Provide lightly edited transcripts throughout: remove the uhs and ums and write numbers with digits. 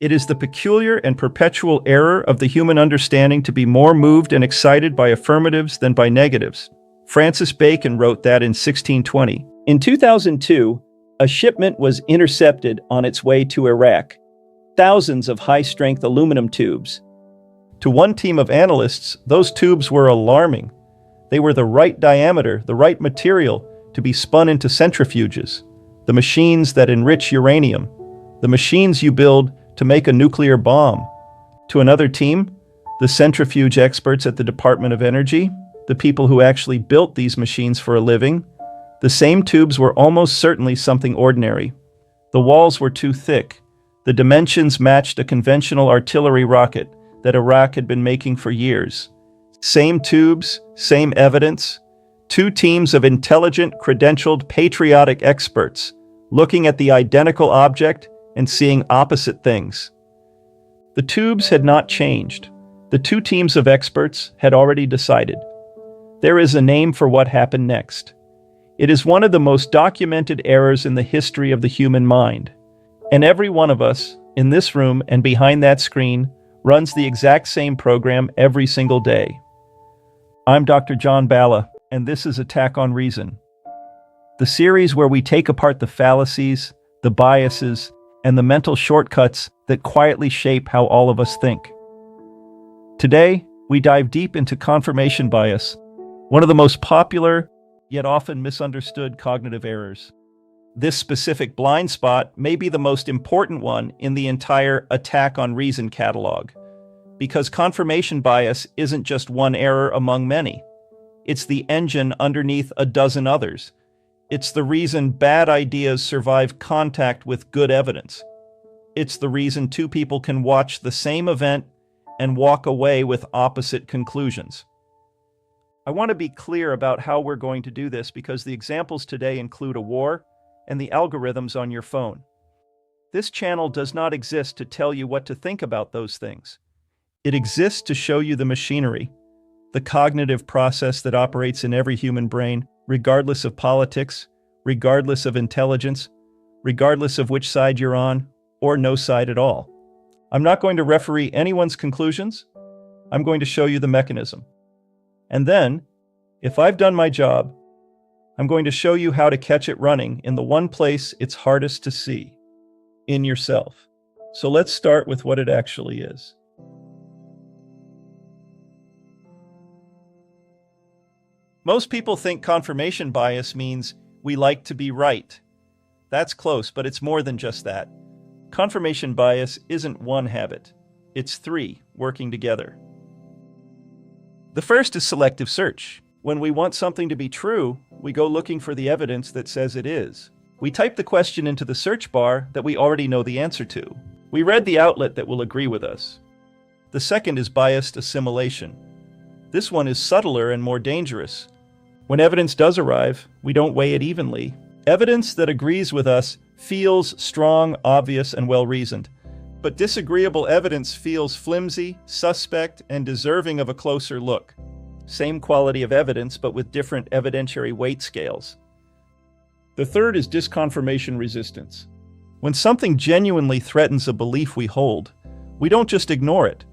It is the peculiar and perpetual error of the human understanding to be more moved and excited by affirmatives than by negatives. Francis Bacon wrote that in 1620. In 2002, a shipment was intercepted on its way to Iraq. Thousands of high-strength aluminum tubes. To one team of analysts, those tubes were alarming. They were the right diameter, the right material to be spun into centrifuges, the machines that enrich uranium, the machines you build to make a nuclear bomb. To another team, the centrifuge experts at the Department of Energy, the people who actually built these machines for a living, the same tubes were almost certainly something ordinary. The walls were too thick. The dimensions matched a conventional artillery rocket that Iraq had been making for years. Same tubes, same evidence. Two teams of intelligent, credentialed, patriotic experts looking at the identical object and seeing opposite things. The tubes had not changed. The two teams of experts had already decided. There is a name for what happened next. It is one of the most documented errors in the history of the human mind. And every one of us, in this room and behind that screen, runs the exact same program every single day. I'm Dr. John Balla, and this is Attack on Reason, the series where we take apart the fallacies, the biases, and the mental shortcuts that quietly shape how all of us think. Today, we dive deep into confirmation bias, one of the most popular, yet often misunderstood cognitive errors. This specific blind spot may be the most important one in the entire Attack on Reason catalog, because confirmation bias isn't just one error among many. It's the engine underneath a dozen others. It's the reason bad ideas survive contact with good evidence. It's the reason two people can watch the same event and walk away with opposite conclusions. I want to be clear about how we're going to do this because the examples today include a war and the algorithms on your phone. This channel does not exist to tell you what to think about those things. It exists to show you the machinery, the cognitive process that operates in every human brain, regardless of politics, regardless of intelligence, regardless of which side you're on, or no side at all. I'm not going to referee anyone's conclusions. I'm going to show you the mechanism. And then, if I've done my job, I'm going to show you how to catch it running in the one place it's hardest to see, in yourself. So let's start with what it actually is. Most people think confirmation bias means we like to be right. That's close, but it's more than just that. Confirmation bias isn't one habit. It's three working together. The first is selective search. When we want something to be true, we go looking for the evidence that says it is. We type the question into the search bar that we already know the answer to. We read the outlet that will agree with us. The second is biased assimilation. This one is subtler and more dangerous. When evidence does arrive, we don't weigh it evenly. Evidence that agrees with us feels strong, obvious, and well-reasoned. But disagreeable evidence feels flimsy, suspect, and deserving of a closer look. Same quality of evidence, but with different evidentiary weight scales. The third is disconfirmation resistance. When something genuinely threatens a belief we hold, we don't just ignore it.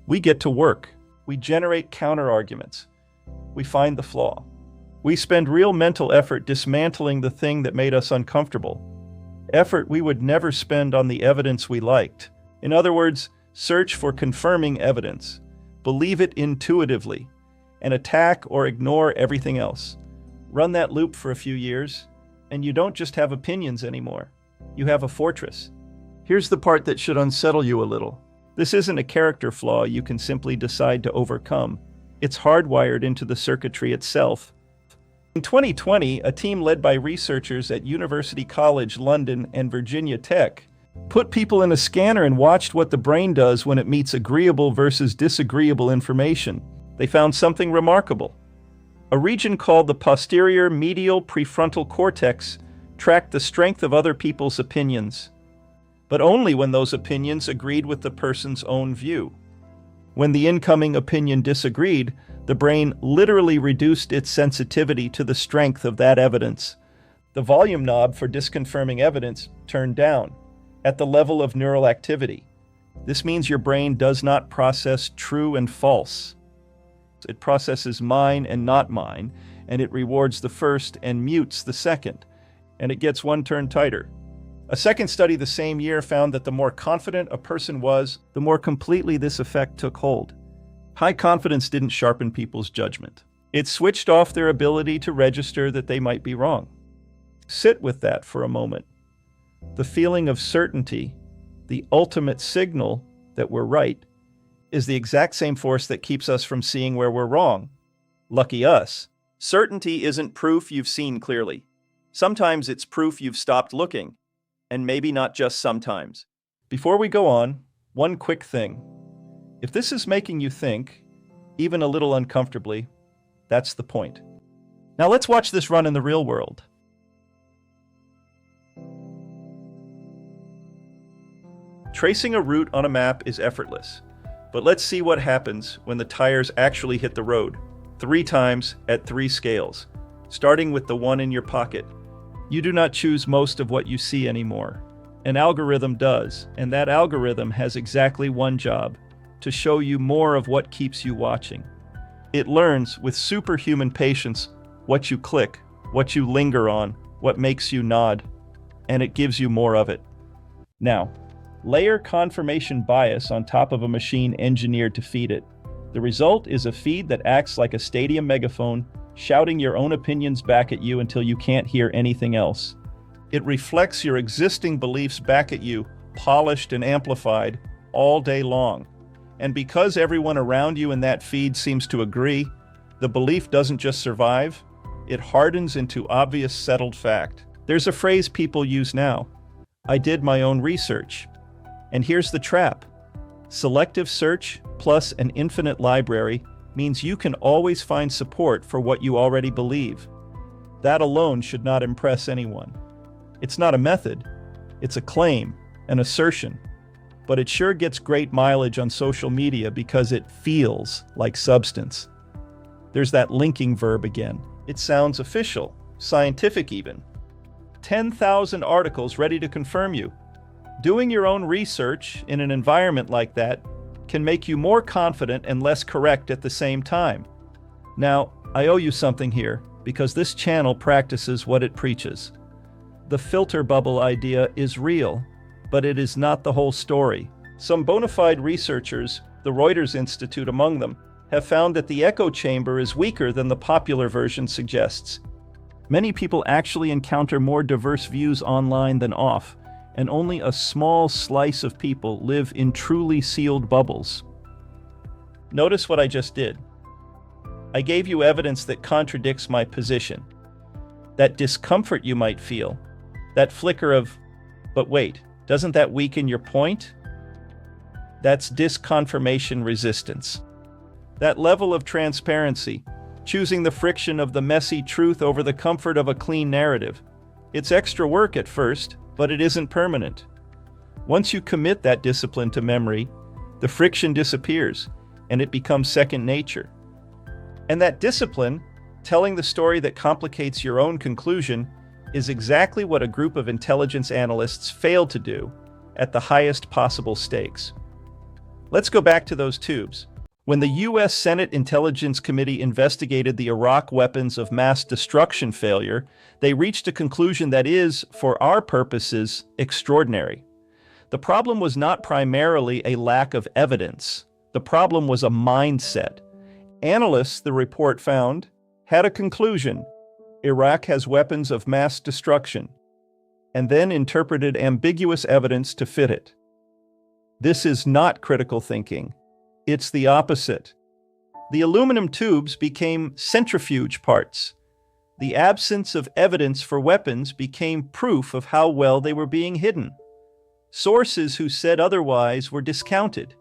We get to work. We generate counter-arguments. We find the flaw. We spend real mental effort dismantling the thing that made us uncomfortable. Effort we would never spend on the evidence we liked. In other words, search for confirming evidence. Believe it intuitively, and attack or ignore everything else. Run that loop for a few years, and you don't just have opinions anymore. You have a fortress. Here's the part that should unsettle you a little. This isn't a character flaw you can simply decide to overcome. It's hardwired into the circuitry itself. In 2020, a team led by researchers at University College London and Virginia Tech put people in a scanner and watched what the brain does when it meets agreeable versus disagreeable information. They found something remarkable. A region called the posterior medial prefrontal cortex tracked the strength of other people's opinions, but only when those opinions agreed with the person's own view. When the incoming opinion disagreed, the brain literally reduced its sensitivity to the strength of that evidence. The volume knob for disconfirming evidence turned down at the level of neural activity. This means your brain does not process true and false. It processes mine and not mine, and it rewards the first and mutes the second, and it gets one turn tighter. A second study the same year found that the more confident a person was, the more completely this effect took hold. High confidence didn't sharpen people's judgment. It switched off their ability to register that they might be wrong. Sit with that for a moment. The feeling of certainty, the ultimate signal that we're right, is the exact same force that keeps us from seeing where we're wrong. Lucky us. Certainty isn't proof you've seen clearly. Sometimes it's proof you've stopped looking, and maybe not just sometimes. Before we go on, one quick thing. If this is making you think, even a little uncomfortably, that's the point. Now let's watch this run in the real world. Tracing a route on a map is effortless, but let's see what happens when the tires actually hit the road, 3 times at 3 scales, starting with the one in your pocket. You do not choose most of what you see anymore. An algorithm does, and that algorithm has exactly one job: to show you more of what keeps you watching. It learns with superhuman patience what you click, what you linger on, what makes you nod, and it gives you more of it. Now, layer confirmation bias on top of a machine engineered to feed it. The result is a feed that acts like a stadium megaphone, shouting your own opinions back at you until you can't hear anything else. It reflects your existing beliefs back at you, polished and amplified, all day long. And because everyone around you in that feed seems to agree, the belief doesn't just survive, it hardens into obvious settled fact. There's a phrase people use now: I did my own research. And here's the trap. Selective search plus an infinite library means you can always find support for what you already believe. That alone should not impress anyone. It's not a method, it's a claim, an assertion. But it sure gets great mileage on social media because it feels like substance. There's that linking verb again. It sounds official, scientific even. 10,000 articles ready to confirm you. Doing your own research in an environment like that can make you more confident and less correct at the same time. Now, I owe you something here, because this channel practices what it preaches. The filter bubble idea is real, but it is not the whole story. Some bona fide researchers, the Reuters Institute among them, have found that the echo chamber is weaker than the popular version suggests. Many people actually encounter more diverse views online than off, and only a small slice of people live in truly sealed bubbles. Notice what I just did. I gave you evidence that contradicts my position. That discomfort you might feel, that flicker of, but wait, doesn't that weaken your point? That's disconfirmation resistance. That level of transparency, choosing the friction of the messy truth over the comfort of a clean narrative. It's extra work at first, but it isn't permanent. Once you commit that discipline to memory, the friction disappears, and it becomes second nature. And that discipline, telling the story that complicates your own conclusion, is exactly what a group of intelligence analysts failed to do at the highest possible stakes. Let's go back to those tubes. When the U.S. Senate Intelligence Committee investigated the Iraq weapons of mass destruction failure, they reached a conclusion that is, for our purposes, extraordinary. The problem was not primarily a lack of evidence. The problem was a mindset. Analysts, the report found, had a conclusion: Iraq has weapons of mass destruction, and then interpreted ambiguous evidence to fit it. This is not critical thinking. It's the opposite. The aluminum tubes became centrifuge parts. The absence of evidence for weapons became proof of how well they were being hidden. Sources who said otherwise were discounted.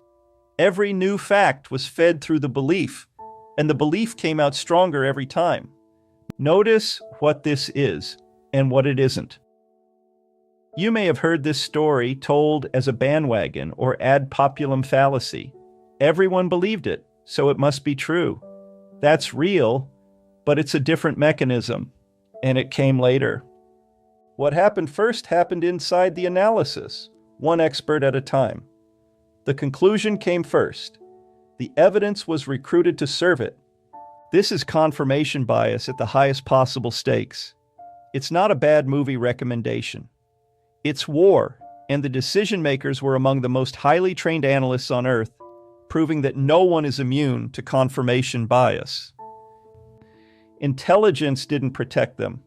Every new fact was fed through the belief, and the belief came out stronger every time. Notice what this is and what it isn't. You may have heard this story told as a bandwagon or ad populum fallacy. Everyone believed it, so it must be true. That's real, but it's a different mechanism, and it came later. What happened first happened inside the analysis, one expert at a time. The conclusion came first. The evidence was recruited to serve it. This is confirmation bias at the highest possible stakes. It's not a bad movie recommendation. It's war, and the decision makers were among the most highly trained analysts on Earth, proving that no one is immune to confirmation bias. Intelligence didn't protect them.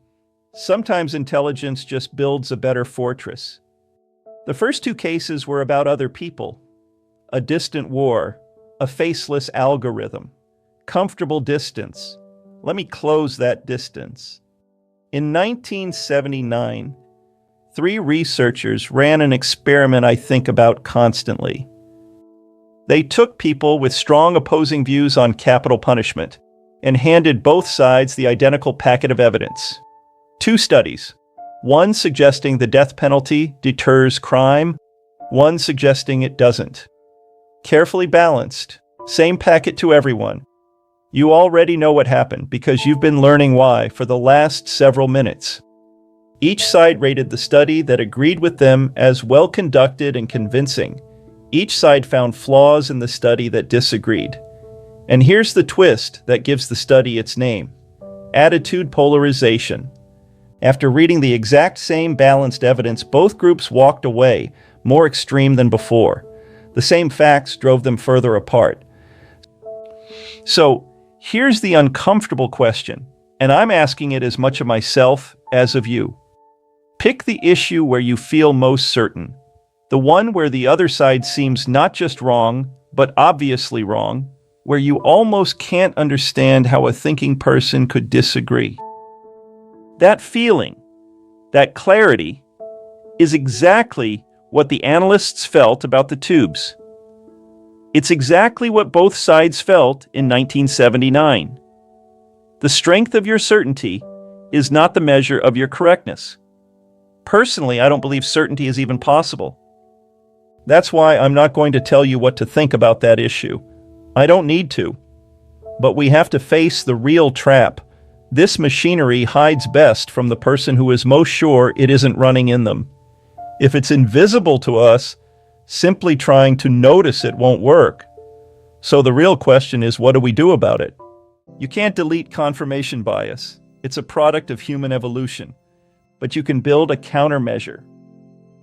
Sometimes intelligence just builds a better fortress. The first two cases were about other people. A distant war, a faceless algorithm, comfortable distance. Let me close that distance. In 1979, 3 researchers ran an experiment I think about constantly. They took people with strong opposing views on capital punishment and handed both sides the identical packet of evidence. 2 studies, one suggesting the death penalty deters crime, one suggesting it doesn't. Carefully balanced, same packet to everyone. You already know what happened because you've been learning why for the last several minutes. Each side rated the study that agreed with them as well-conducted and convincing. Each side found flaws in the study that disagreed. And here's the twist that gives the study its name: attitude polarization. After reading the exact same balanced evidence, both groups walked away, more extreme than before. The same facts drove them further apart. So, here's the uncomfortable question, and I'm asking it as much of myself as of you. Pick the issue where you feel most certain, the one where the other side seems not just wrong, but obviously wrong, where you almost can't understand how a thinking person could disagree. That feeling, that clarity, is exactly what the analysts felt about the tubes. It's exactly what both sides felt in 1979. The strength of your certainty is not the measure of your correctness. Personally, I don't believe certainty is even possible. That's why I'm not going to tell you what to think about that issue. I don't need to. But we have to face the real trap. This machinery hides best from the person who is most sure it isn't running in them. If it's invisible to us, simply trying to notice it won't work. So the real question is, what do we do about it? You can't delete confirmation bias. It's a product of human evolution. But you can build a countermeasure.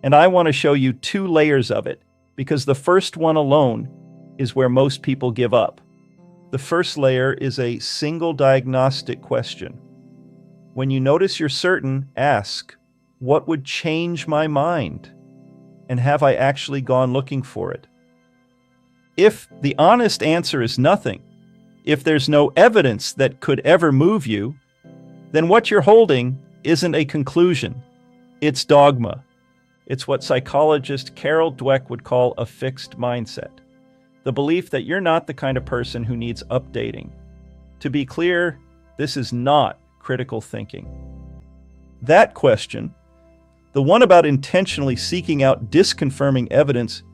And I want to show you 2 layers of it, because the first one alone is where most people give up. The first layer is a single diagnostic question. When you notice you're certain, ask, what would change my mind? And have I actually gone looking for it? If the honest answer is nothing, if there's no evidence that could ever move you, then what you're holding isn't a conclusion. It's dogma. It's what psychologist Carol Dweck would call a fixed mindset. The belief that you're not the kind of person who needs updating. To be clear, this is not critical thinking. That question, the one about intentionally seeking out disconfirming evidence,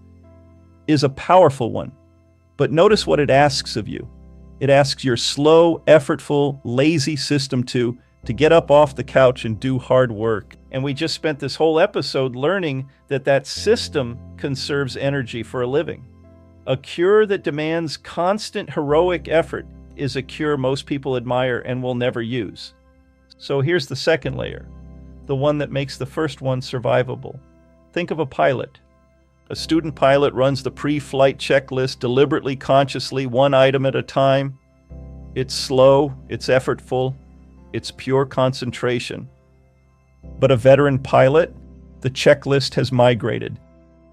is a powerful one. But notice what it asks of you. It asks your slow, effortful, lazy system to get up off the couch and do hard work. And we just spent this whole episode learning that that system conserves energy for a living. A cure that demands constant heroic effort is a cure most people admire and will never use. So here's the second layer, the one that makes the first one survivable. Think of a pilot. A student pilot runs the pre-flight checklist deliberately, consciously, one item at a time. It's slow, it's effortful, it's pure concentration. But a veteran pilot, the checklist has migrated.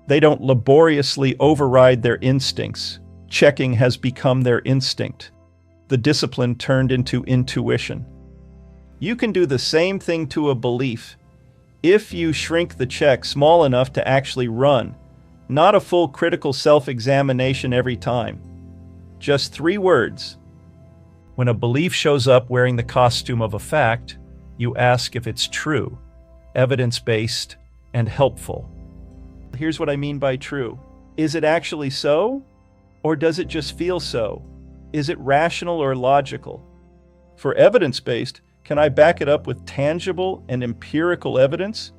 They don't laboriously override their instincts. Checking has become their instinct. The discipline turned into intuition. You can do the same thing to a belief if you shrink the check small enough to actually run, not a full critical self-examination every time. Just 3 words. When a belief shows up wearing the costume of a fact, you ask if it's true, evidence-based, and helpful. Here's what I mean by true. Is it actually so? Or does it just feel so? Is it rational or logical? For evidence-based, can I back it up with tangible and empirical evidence?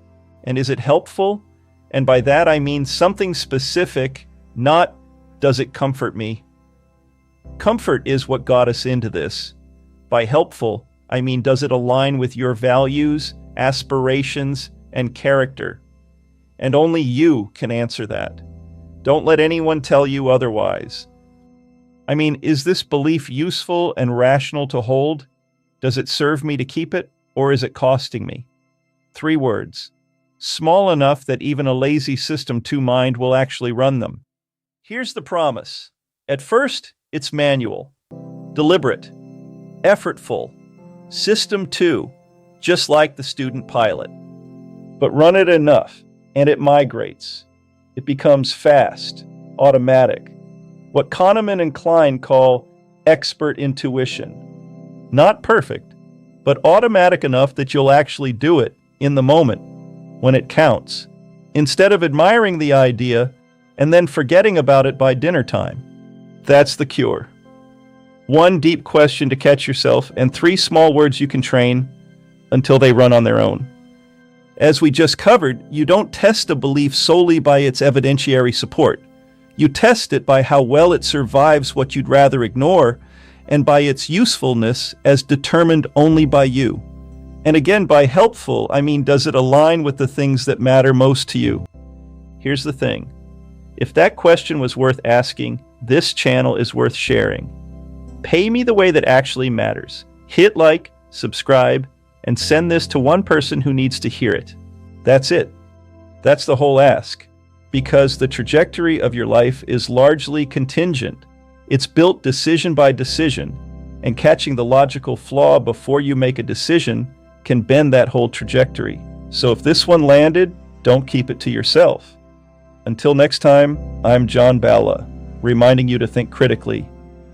And is it helpful? And by that I mean something specific, not Does it comfort me? Comfort is what got us into this. By helpful, I mean, does it align with your values, aspirations, and character? And only you can answer that. Don't let anyone tell you otherwise. I mean, is this belief useful and rational to hold? Does it serve me to keep it, or is it costing me? 3 words. Small enough that even a lazy System 2 mind will actually run them. Here's the promise. At first, it's manual, deliberate, effortful, System 2, just like the student pilot. But run it enough, and it migrates. It becomes fast, automatic, what Kahneman and Klein call expert intuition. Not perfect, but automatic enough that you'll actually do it in the moment, when it counts, instead of admiring the idea and then forgetting about it by dinner time. That's the cure. 1 deep question to catch yourself, and 3 small words you can train until they run on their own. As we just covered, you don't test a belief solely by its evidentiary support. You test it by how well it survives what you'd rather ignore, and by its usefulness as determined only by you. And again, by helpful, I mean, does it align with the things that matter most to you? Here's the thing. If that question was worth asking, this channel is worth sharing. Pay me the way that actually matters. Hit like, subscribe, and send this to one person who needs to hear it. That's it. That's the whole ask. Because the trajectory of your life is largely contingent. It's built decision by decision, and catching the logical flaw before you make a decision can bend that whole trajectory. So if this one landed, don't keep it to yourself. Until next time, I'm John Balla, reminding you to think critically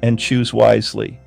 and choose wisely.